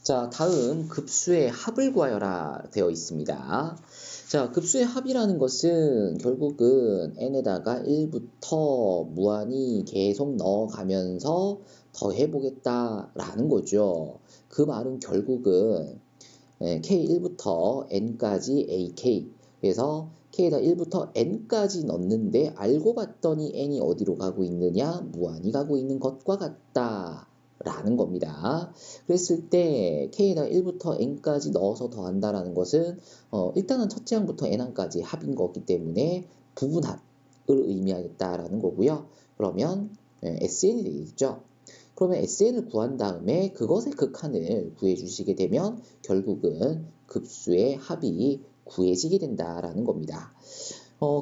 자, 다음 급수의 합을 구하여라 되어 있습니다. 자, 급수의 합이라는 것은 결국은 n에다가 1부터 무한히 계속 넣어가면서 더해보겠다라는 거죠. 그 말은 결국은 k1부터 n까지 ak, 그래서 k에다 1부터 n까지 넣는데 알고 봤더니 n이 어디로 가고 있느냐? 무한히 가고 있는 것과 같다 라는 겁니다. 그랬을 때 k에다 1부터 n까지 넣어서 더한다라는 것은 일단은 첫째 항부터 n항까지 합인 거기 때문에 부분합을 의미하겠다라는 거고요. 그러면 SN이 되겠죠. 그러면 SN을 구한 다음에 그것의 극한을 구해주시게 되면 결국은 급수의 합이 구해지게 된다라는 겁니다.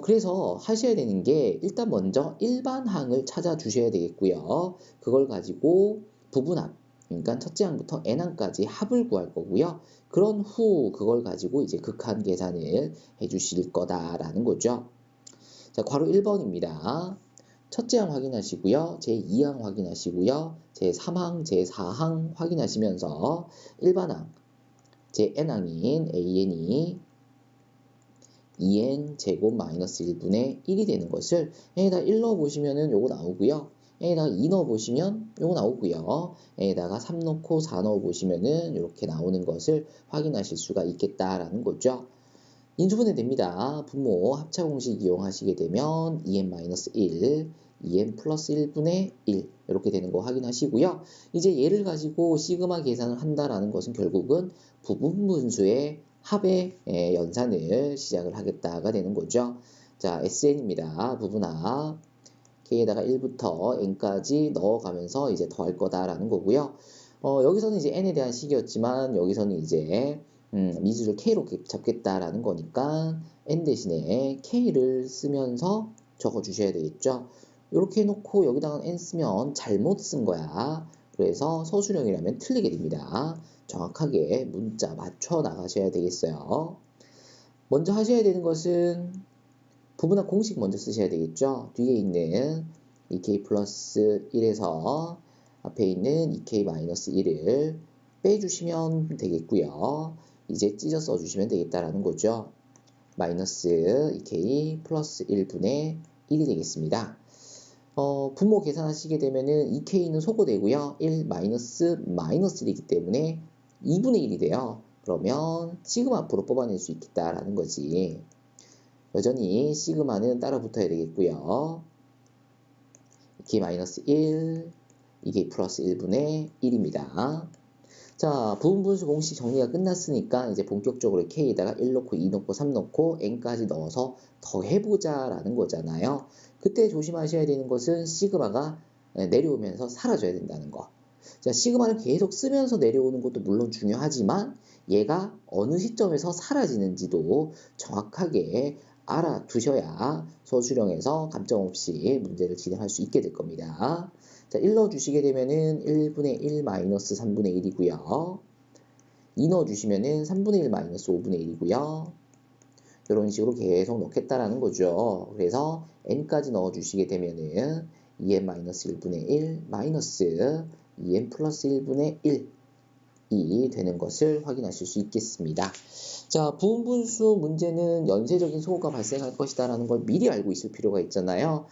그래서 하셔야 되는 게 일단 먼저 일반항을 찾아주셔야 되겠고요. 그걸 가지고 부분합, 그러니까 첫째 항부터 n항까지 합을 구할 거고요. 그런 후 그걸 가지고 이제 극한 계산을 해주실 거다라는 거죠. 자, 괄호 1번입니다. 첫째 항 확인하시고요. 제2항 확인하시고요. 제3항, 제4항 확인하시면서 일반항, 제 n항인 an이 2n 제곱 마이너스 1분의 1이 되는 것을 n에다 1 넣어보시면 요거 나오고요. n에다가 2 넣어보시면 요거 나오고요. n에다가 3 넣고 4 넣어보시면 이렇게 나오는 것을 확인하실 수가 있겠다라는 거죠. 인수분해 됩니다. 분모 합차 공식 이용하시게 되면 2n-1, 2n 플러스 1분의 1 이렇게 되는 거 확인하시고요. 이제 얘를 가지고 시그마 계산을 한다라는 것은 결국은 부분분수의 합의 연산을 시작을 하겠다가 되는 거죠. 자, SN입니다. 부분합. K에다가 1부터 N까지 넣어가면서 이제 더할 거다라는 거고요. 여기서는 이제 N에 대한 식이었지만 여기서는 이제 미지를 K로 잡겠다라는 거니까 N 대신에 K를 쓰면서 적어주셔야 되겠죠. 이렇게 해놓고 여기다가 N 쓰면 잘못 쓴 거야. 그래서 서술형이라면 틀리게 됩니다. 정확하게 문자 맞춰 나가셔야 되겠어요. 먼저 하셔야 되는 것은 부분합 공식 먼저 쓰셔야 되겠죠. 뒤에 있는 2k 플러스 1에서 앞에 있는 2k 마이너스 1을 빼주시면 되겠고요. 이제 찢어 써주시면 되겠다라는 거죠. 마이너스 2k 플러스 1분의 1이 되겠습니다. 분모 계산하시게 되면은 2k는 소거되고요. 1 마이너스 1이기 때문에 2분의 1이 돼요. 그러면 시그마 앞으로 뽑아낼 수 있겠다라는 거지. 여전히 시그마는 따라 붙어야 되겠고요. 2k-1, 2k 플러스 1분의 1입니다. 자, 부분분수 공식 정리가 끝났으니까 이제 본격적으로 k에다가 1 넣고 2 넣고 3 넣고 n까지 넣어서 더해보자 라는 거잖아요. 그때 조심하셔야 되는 것은 시그마가 내려오면서 사라져야 된다는 거. 자, 시그마를 계속 쓰면서 내려오는 것도 물론 중요하지만 얘가 어느 시점에서 사라지는지도 정확하게 알아두셔야 서술형에서 감점 없이 문제를 진행할 수 있게 될 겁니다. 자, 1 넣어주시게 되면은 1분의 1 마이너스 3분의 1이고요. 2 넣어주시면은 3분의 1 마이너스 5분의 1이고요. 이런 식으로 계속 넣겠다라는 거죠. 그래서 n까지 넣어주시게 되면은 2n 마이너스 1분의 1 마이너스 2n 플러스 1분의 1이 되는 것을 확인하실 수 있겠습니다. 자, 부분분수 문제는 연쇄적인 소호가 발생할 것이다 라는 걸 미리 알고 있을 필요가 있잖아요.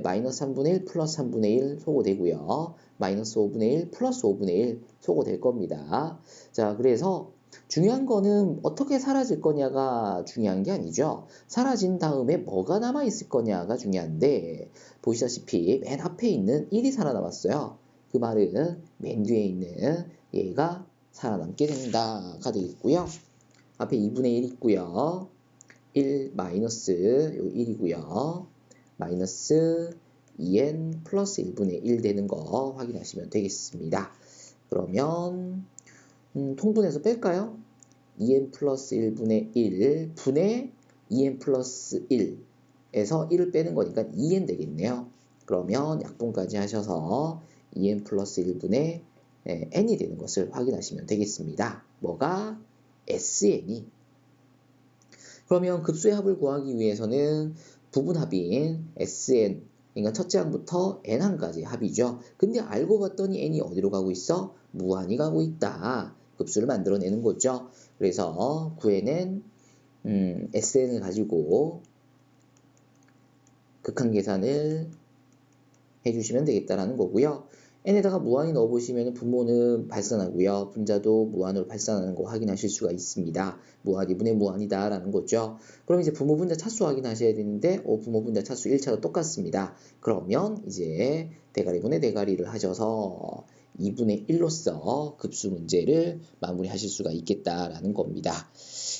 마이너스 3분의 1 플러스 3분의 1 소거되고요. 마이너스 5분의 1 플러스 5분의 1 소거될 겁니다. 자, 그래서 중요한 거는 어떻게 사라질 거냐가 중요한 게 아니죠. 사라진 다음에 뭐가 남아있을 거냐가 중요한데 보시다시피 맨 앞에 있는 1이 살아남았어요. 그 말은 맨 뒤에 있는 얘가 살아남게 된다가 되겠고요. 앞에 2분의 1 있고요. 1 마이너스 요 1이고요. 마이너스 2n 플러스 1분의 1 되는 거 확인하시면 되겠습니다. 그러면 통분해서 뺄까요? 2n 플러스 1분의 1 분의 2n 플러스 1에서 1을 빼는 거니까 2n 되겠네요. 그러면 약분까지 하셔서 2n 플러스 1분의 n이 되는 것을 확인하시면 되겠습니다. 뭐가? SN이. 그러면 급수의 합을 구하기 위해서는 부분합인 SN, 그러니까 첫째 항부터 n항까지 합이죠. 근데 알고 봤더니 n이 어디로 가고 있어? 무한히 가고 있다. 급수를 만들어내는 거죠. 그래서 구해낸 SN을 가지고 극한 계산을 해주시면 되겠다라는 거고요. n에다가 무한히 넣어보시면 분모는 발산하고요. 분자도 무한으로 발산하는 거 확인하실 수가 있습니다. 무한 2분의 무한이다 라는 거죠. 그럼 이제 부모 분자 차수 확인하셔야 되는데 부모 분자 차수 1차로 똑같습니다. 그러면 이제 대가리분의 대가리를 하셔서 2분의 1로서 급수 문제를 마무리하실 수가 있겠다라는 겁니다.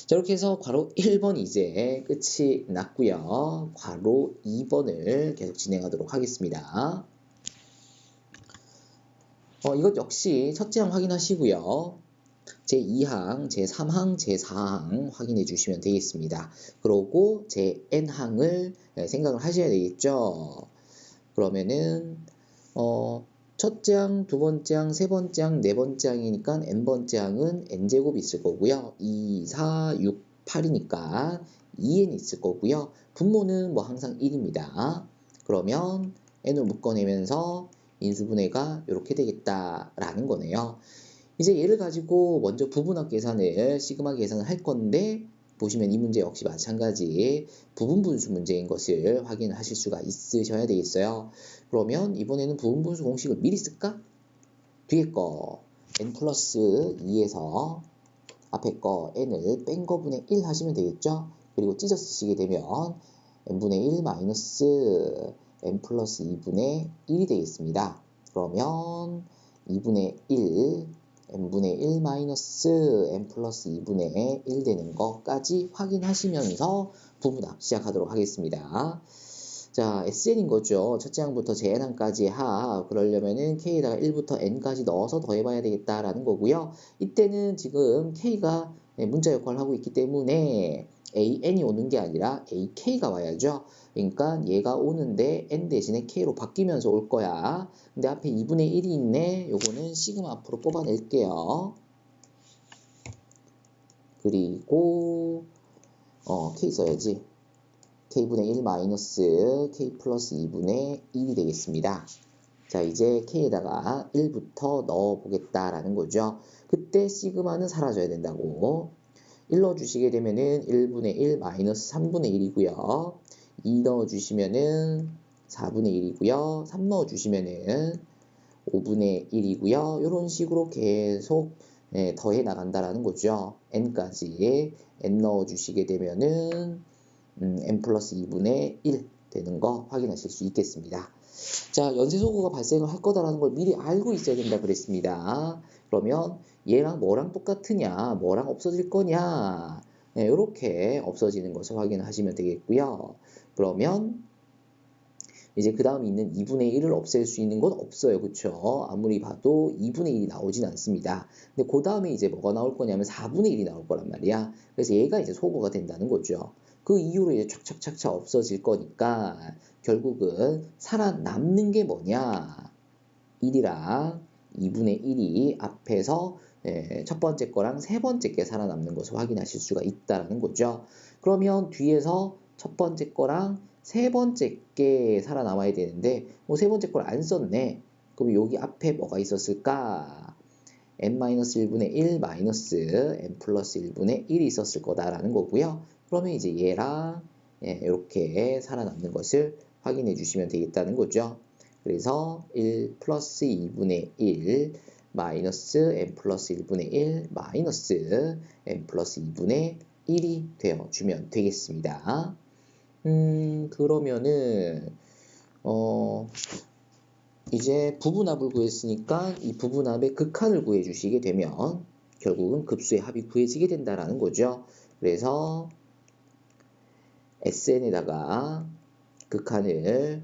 자, 이렇게 해서 괄호 1번 이제 끝이 났고요. 괄호 2번을 계속 진행하도록 하겠습니다. 이것 역시 첫째 항 확인하시고요. 제2항, 제3항, 제4항 확인해 주시면 되겠습니다. 그러고 제-n항을 생각을 하셔야 되겠죠. 그러면은 첫째 항, 두 번째 항, 세 번째 항, 네 번째 항이니까 n번째 항은 n제곱이 있을 거고요. 2, 4, 6, 8이니까 2n 있을 거고요. 분모는 뭐 항상 1입니다. 그러면 n을 묶어내면서 인수분해가 이렇게 되겠다라는 거네요. 이제 얘를 가지고 먼저 부분합 계산을 시그마 계산을 할 건데 보시면 이 문제 역시 마찬가지 부분분수 문제인 것을 확인하실 수가 있으셔야 되겠어요. 그러면 이번에는 부분분수 공식을 미리 쓸까? 뒤에 거 n 플러스 2에서 앞에 거 n을 뺀 거분의 1 하시면 되겠죠? 그리고 찢어 쓰시게 되면 n분의 1 마이너스 n 플러스 2분의 1이 되겠습니다. 그러면 2분의 1, n분의 1 마이너스 n 플러스 2분의 1 되는 것까지 확인하시면서 부분합 시작하도록 하겠습니다. 자, SN인 거죠. 첫째 항부터 JN항까지 그러려면은 K에다가 1부터 N까지 넣어서 더해봐야 되겠다라는 거고요. 이때는 지금 K가 문자 역할을 하고 있기 때문에 AN이 오는 게 아니라 AK가 와야죠. 그러니까 얘가 오는데 N 대신에 K로 바뀌면서 올 거야. 근데 앞에 2분의 1이 있네. 요거는 시그마 앞으로 뽑아낼게요. 그리고 K 써야지. K분의 1 마이너스 K 플러스 2분의 1이 되겠습니다. 자, 이제 K에다가 1부터 넣어보겠다라는 거죠. 그때 시그마는 사라져야 된다고. 1 넣어주시게 되면은 1분의 1 마이너스 3분의 1이고요. 2 넣어주시면은 4분의 1이고요. 3 넣어주시면은 5분의 1이고요. 이런 식으로 계속 더해 나간다라는 거죠. n까지 n 넣어주시게 되면은 n 플러스 2분의 1 되는 거 확인하실 수 있겠습니다. 자, 연쇄소거가 발생을 할 거다라는 걸 미리 알고 있어야 된다 그랬습니다. 그러면 얘랑 뭐랑 똑같으냐, 뭐랑 없어질 거냐, 이렇게 없어지는 것을 확인하시면 되겠고요. 그러면 이제 그 다음에 있는 2분의 1을 없앨 수 있는 건 없어요. 그쵸? 아무리 봐도 2분의 1이 나오진 않습니다. 근데 그 다음에 이제 뭐가 나올 거냐면 4분의 1이 나올 거란 말이야. 그래서 얘가 이제 소거가 된다는 거죠. 그 이후로 이제 착착착착 없어질 거니까 결국은 살아남는 게 뭐냐? 1이랑 2분의 1이 앞에서 첫 번째 거랑 세 번째 게 살아남는 것을 확인하실 수가 있다는 거죠. 그러면 뒤에서 첫 번째 거랑 세 번째 게 살아남아야 되는데 세 번째 걸 안 썼네. 그럼 여기 앞에 뭐가 있었을까? n-1분의 1 마이너스 n 플러스 1분의 1이 있었을 거다라는 거고요. 그러면 이제 얘랑 이렇게 살아남는 것을 확인해 주시면 되겠다는 거죠. 그래서 1 플러스 2분의 1 마이너스 n 플러스 1분의 1 마이너스 n 플러스 2분의 1이 되어주면 되겠습니다. 그러면은 이제 부분합을 구했으니까 이 부분합의 극한을 구해주시게 되면 결국은 급수의 합이 구해지게 된다라는 거죠. 그래서 SN에다가 극한을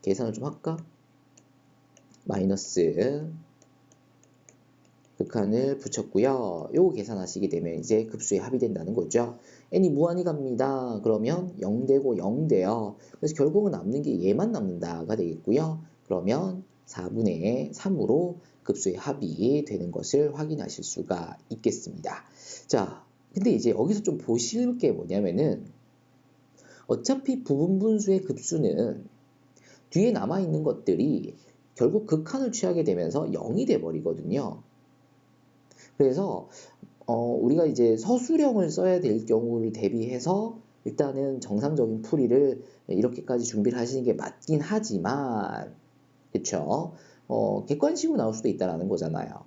계산을 좀 할까? 마이너스 극한을 붙였고요. 요거 계산하시게 되면 이제 급수의 합이 된다는 거죠. n이 무한히 갑니다. 그러면 0 되고 0 돼요. 그래서 결국은 남는 게 얘만 남는다가 되겠고요. 그러면 4분의 3으로 급수의 합이 되는 것을 확인하실 수가 있겠습니다. 자, 근데 이제 여기서 좀 보실 게 뭐냐면은 어차피 부분분수의 급수는 뒤에 남아있는 것들이 결국 극한을 취하게 되면서 0이 돼버리거든요. 그래서 우리가 이제 서술형을 써야 될 경우를 대비해서 일단은 정상적인 풀이를 이렇게까지 준비를 하시는 게 맞긴 하지만, 그쵸? 객관식으로 나올 수도 있다라는 거잖아요.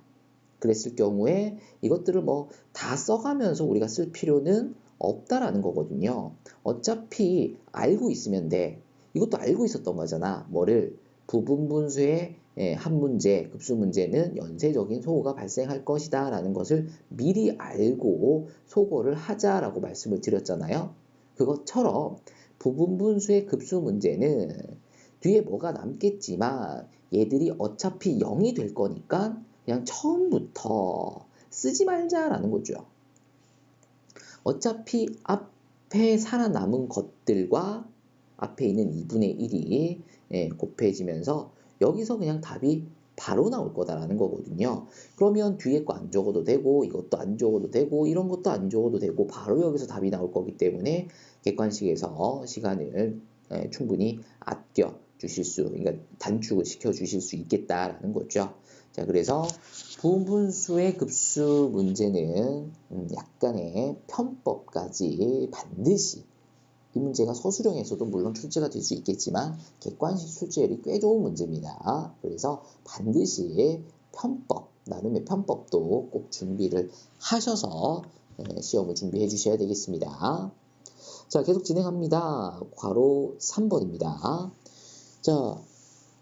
그랬을 경우에 이것들을 뭐 다 써가면서 우리가 쓸 필요는 없다라는 거거든요. 어차피 알고 있으면 돼. 이것도 알고 있었던 거잖아. 뭐를? 부분분수의 한 문제, 급수 문제는 연쇄적인 소거가 발생할 것이다 라는 것을 미리 알고 소거를 하자라고 말씀을 드렸잖아요. 그것처럼 부분분수의 급수 문제는 뒤에 뭐가 남겠지만 얘들이 어차피 0이 될 거니까 그냥 처음부터 쓰지 말자라는 거죠. 어차피 앞에 살아남은 것들과 앞에 있는 2분의 1이 곱해지면서 여기서 그냥 답이 바로 나올 거다라는 거거든요. 그러면 뒤에 거 안 적어도 되고 이것도 안 적어도 되고 이런 것도 안 적어도 되고 바로 여기서 답이 나올 거기 때문에 객관식에서 시간을 충분히 아껴 주실 수, 그러니까 단축을 시켜 주실 수 있겠다라는 거죠. 자, 그래서 부분수의 급수 문제는 약간의 편법까지 반드시, 이 문제가 서술형에서도 물론 출제가 될 수 있겠지만 객관식 출제율이 꽤 좋은 문제입니다. 그래서 반드시 편법, 나름의 편법도 꼭 준비를 하셔서 시험을 준비해 주셔야 되겠습니다. 자, 계속 진행합니다. 괄호 3번입니다. 자,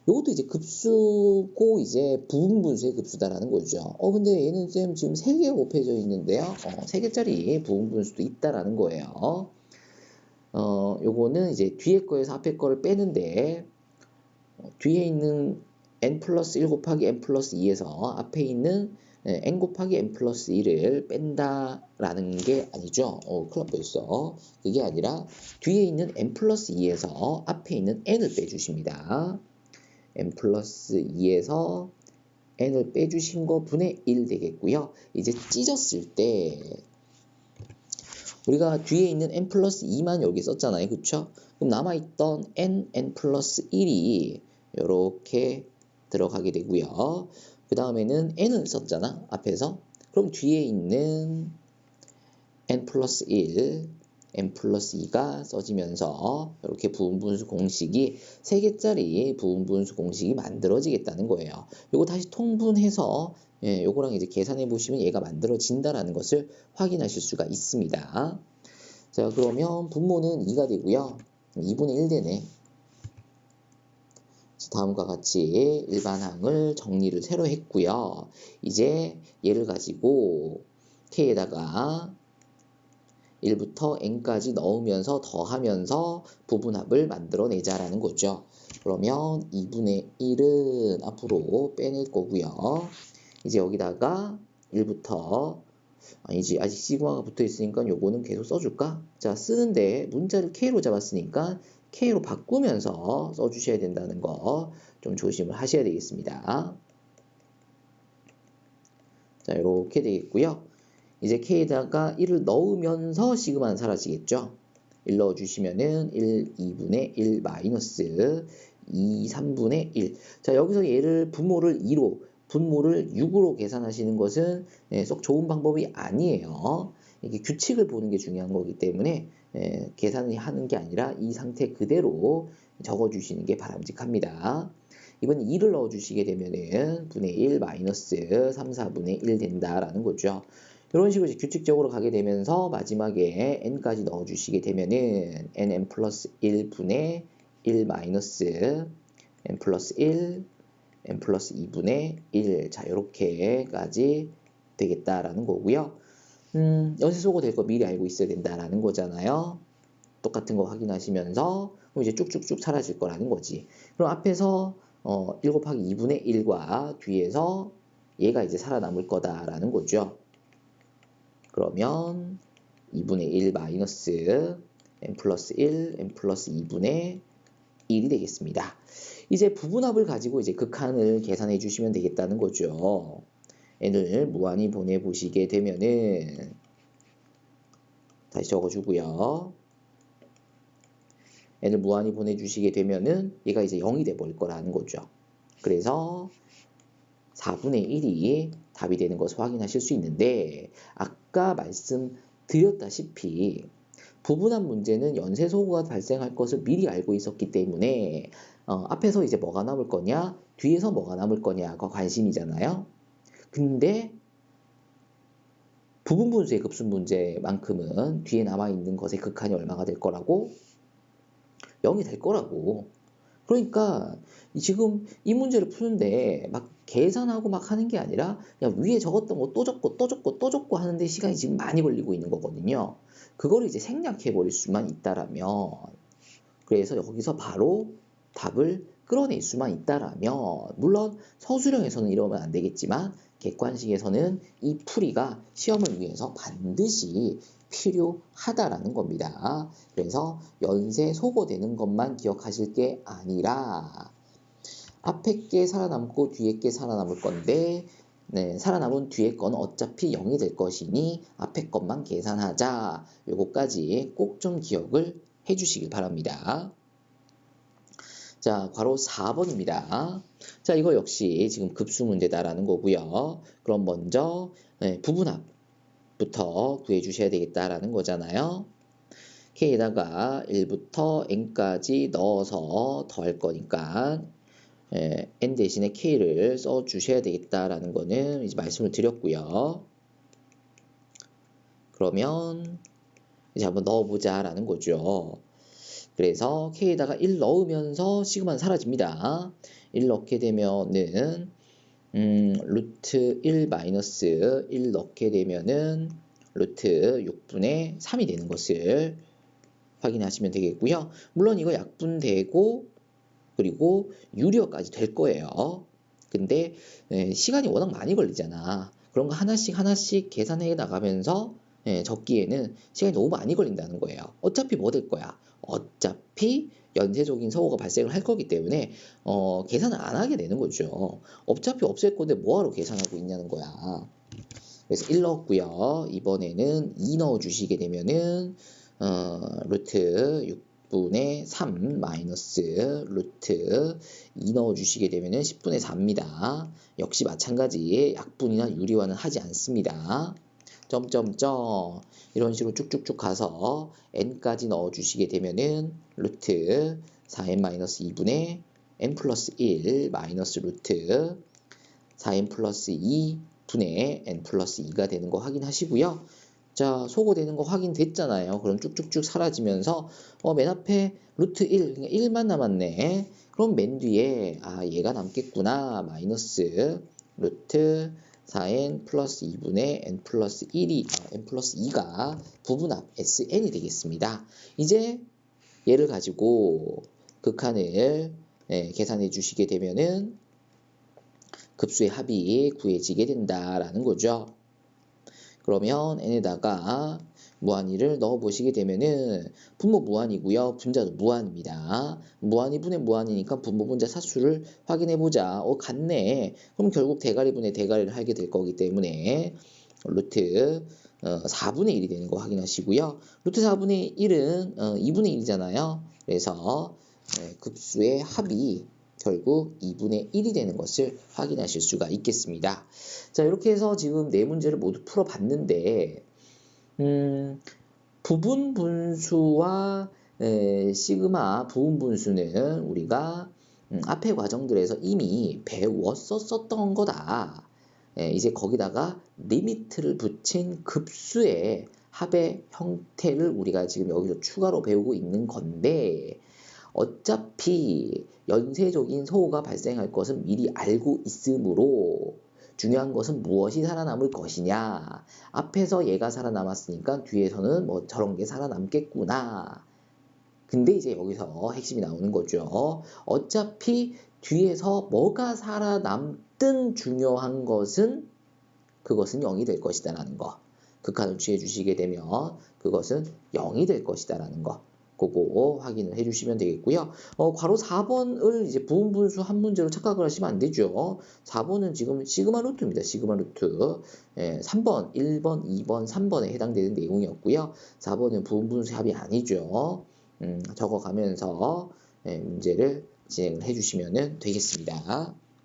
요것도 이제 급수고 이제 부분분수의 급수다라는 거죠. 근데 얘는 쌤 지금 3개가 곱해져 있는데요. 3개짜리 부분분수도 있다라는 거예요. 요거는 이제 뒤에 거에서 앞에 거를 빼는데, 뒤에 있는 n 플러스 1 곱하기 n 플러스 2에서 앞에 있는 n 곱하기 n 플러스 1을 뺀다라는 게 아니죠. 큰일 날 뻔했어. 그게 아니라 뒤에 있는 n 플러스 2에서 앞에 있는 n을 빼주십니다. n 플러스 2에서 n을 빼주신 거 분의 1 되겠고요. 이제 찢었을 때 우리가 뒤에 있는 n 플러스 2만 여기 썼잖아요. 그쵸? 그럼 남아있던 n 플러스 1이 이렇게 들어가게 되고요. 그 다음에는 n을 썼잖아. 앞에서. 그럼 뒤에 있는 n 플러스 1, n 플러스 2가 써지면서 이렇게 부분분수 공식이 3개짜리 부분분수 공식이 만들어지겠다는 거예요. 요거 다시 통분해서 요거랑 이제 계산해 보시면 얘가 만들어진다라는 것을 확인하실 수가 있습니다. 자, 그러면 분모는 2가 되고요. 2분의 1 되네. 다음과 같이 일반항을 정리를 새로 했고요. 이제 얘를 가지고 k에다가 1부터 n까지 넣으면서 더하면서 부분합을 만들어내자라는 거죠. 그러면 2분의 1은 앞으로 빼낼 거고요. 이제 여기다가 1부터 아니지, 아직 시그마가 붙어 있으니까 요거는 계속 써줄까? 자, 쓰는데 문자를 k로 잡았으니까 k로 바꾸면서 써주셔야 된다는 거 좀 조심을 하셔야 되겠습니다. 자, 이렇게 되겠고요. 이제 k에다가 1을 넣으면서 시그마는 사라지겠죠. 1 넣어주시면은 1, 2분의 1 마이너스 2, 3분의 1. 자, 여기서 얘를 분모를 2로, 분모를 6으로 계산하시는 것은 썩 좋은 방법이 아니에요. 이게 규칙을 보는 게 중요한 거기 때문에 계산을 하는 게 아니라 이 상태 그대로 적어주시는 게 바람직합니다. 이번에 2를 넣어주시게 되면은 분의 1 마이너스 3, 4분의 1 된다라는 거죠. 이런 식으로 이제 규칙적으로 가게 되면서 마지막에 n까지 넣어주시게 되면은 n 플러스 1분의 1 마이너스 n 플러스 1, n 플러스 2분의 1. 자, 요렇게까지 되겠다라는 거고요. 연쇄소거 될 거 미리 알고 있어야 된다라는 거잖아요. 똑같은 거 확인하시면서 이제 쭉쭉쭉 사라질 거라는 거지. 그럼 앞에서 1 곱하기 2분의 1과 뒤에서 얘가 이제 살아남을 거다라는 거죠. 그러면 2분의 1 마이너스 n 플러스 1, n 플러스 2분의 1이 되겠습니다. 이제 부분합을 가지고 이제 극한을 계산해 주시면 되겠다는 거죠. n을 무한히 보내보시게 되면은 다시 적어주고요. n을 무한히 보내주시게 되면은 얘가 이제 0이 돼버릴 거라는 거죠. 그래서 4분의 1이 답이 되는 것을 확인하실 수 있는데 아까 말씀드렸다시피 부분합 문제는 연쇄소거가 발생할 것을 미리 알고 있었기 때문에 앞에서 이제 뭐가 남을 거냐, 뒤에서 뭐가 남을 거냐가 관심이잖아요. 근데 부분분수의 급수 문제만큼은 뒤에 남아있는 것의 극한이 얼마가 될 거라고? 0이 될 거라고. 그러니까 지금 이 문제를 푸는데 막 계산하고 막 하는 게 아니라 그냥 위에 적었던 거 또 적고 또 적고 또 적고 하는데 시간이 지금 많이 걸리고 있는 거거든요. 그거를 이제 생략해 버릴 수만 있다라면, 그래서 여기서 바로 답을 끌어낼 수만 있다라면, 물론 서술형에서는 이러면 안 되겠지만 객관식에서는 이 풀이가 시험을 위해서 반드시 필요하다라는 겁니다. 그래서 연쇄 소거되는 것만 기억하실 게 아니라 앞에 게 살아남고 뒤에 게 살아남을 건데, 네, 살아남은 뒤에 거는 어차피 0이 될 것이니 앞에 것만 계산하자. 요거까지 꼭 좀 기억을 해주시길 바랍니다. 자, 괄호 4번입니다. 자, 이거 역시 지금 급수 문제다라는 거고요. 그럼 먼저 부분합부터 구해주셔야 되겠다라는 거잖아요. K에다가 1부터 N까지 넣어서 더할 거니까 N 대신에 K를 써주셔야 되겠다라는 거는 이제 말씀을 드렸고요. 그러면 이제 한번 넣어보자라는 거죠. 그래서 K에다가 1 넣으면서 시그마는 사라집니다. 1 넣게 되면은 루트 1 마이너스 1 넣게 되면은 루트 6분의 3이 되는 것을 확인하시면 되겠고요. 물론 이거 약분되고 그리고 유리어까지 될 거예요. 근데 시간이 워낙 많이 걸리잖아. 그런 거 하나씩 계산해 나가면서 적기에는 시간이 너무 많이 걸린다는 거예요. 어차피 뭐 될 거야? 어차피 연쇄적인 사고가 발생을 할 거기 때문에 계산을 안 하게 되는 거죠. 어차피 없앨 건데 뭐하러 계산하고 있냐는 거야. 그래서 1 넣었고요. 이번에는 2 넣어주시게 되면은 루트 6분의 3 마이너스 루트 2 넣어주시게 되면은 10분의 4입니다. 역시 마찬가지 약분이나 유리화는 하지 않습니다. 점점점 이런 식으로 쭉쭉쭉 가서 n까지 넣어주시게 되면은 루트 4n 마이너스 2분의 n 플러스 1 마이너스 루트 4n 플러스 2 분의 n 플러스 2가 되는 거 확인하시고요. 자, 소거되는 거 확인됐잖아요. 그럼 쭉쭉쭉 사라지면서 맨 앞에 루트 1, 그러니까 1만 남았네. 그럼 맨 뒤에 얘가 남겠구나. 마이너스 루트 4n 플러스 2분의 n 플러스 1이 n 플러스 2가 부분합 SN이 되겠습니다. 이제 얘를 가지고 극한을 계산해 주시게 되면은 급수의 합이 구해지게 된다라는 거죠. 그러면 n에다가 무한히를 넣어 보시게 되면은 분모 무한이고요. 분자도 무한입니다. 무한히 분의 무한이니까 분모 분자 사수를 확인해 보자. 같네. 그럼 결국 대가리 분의 대가리를 하게 될 거기 때문에 루트 4분의 1이 되는 거 확인하시고요. 루트 4분의 1은 2분의 1이잖아요. 그래서 급수의 합이 결국 2분의 1이 되는 것을 확인하실 수가 있겠습니다. 자, 이렇게 해서 지금 네 문제를 모두 풀어봤는데 부분 분수와 시그마 부분 분수는 우리가 앞의 과정들에서 이미 배웠었던 거다. 이제 거기다가 리미트를 붙인 급수의 합의 형태를 우리가 지금 여기서 추가로 배우고 있는 건데, 어차피 연쇄적인 소호가 발생할 것은 미리 알고 있으므로 중요한 것은 무엇이 살아남을 것이냐. 앞에서 얘가 살아남았으니까 뒤에서는 뭐 저런 게 살아남겠구나. 근데 이제 여기서 핵심이 나오는 거죠. 어차피 뒤에서 뭐가 살아남든 중요한 것은 그것은 0이 될 것이다 라는 거. 극한을 취해 주시게 되면 그것은 0이 될 것이다 라는 거. 그거 확인을 해주시면 되겠고요. 괄호 4번을 이제 부분분수 한 문제로 착각을 하시면 안 되죠. 4번은 지금 시그마 루트입니다. 시그마 루트. 3번, 1번, 2번, 3번에 해당되는 내용이었고요. 4번은 부분분수 합이 아니죠. 적어가면서 문제를 진행을 해주시면 되겠습니다.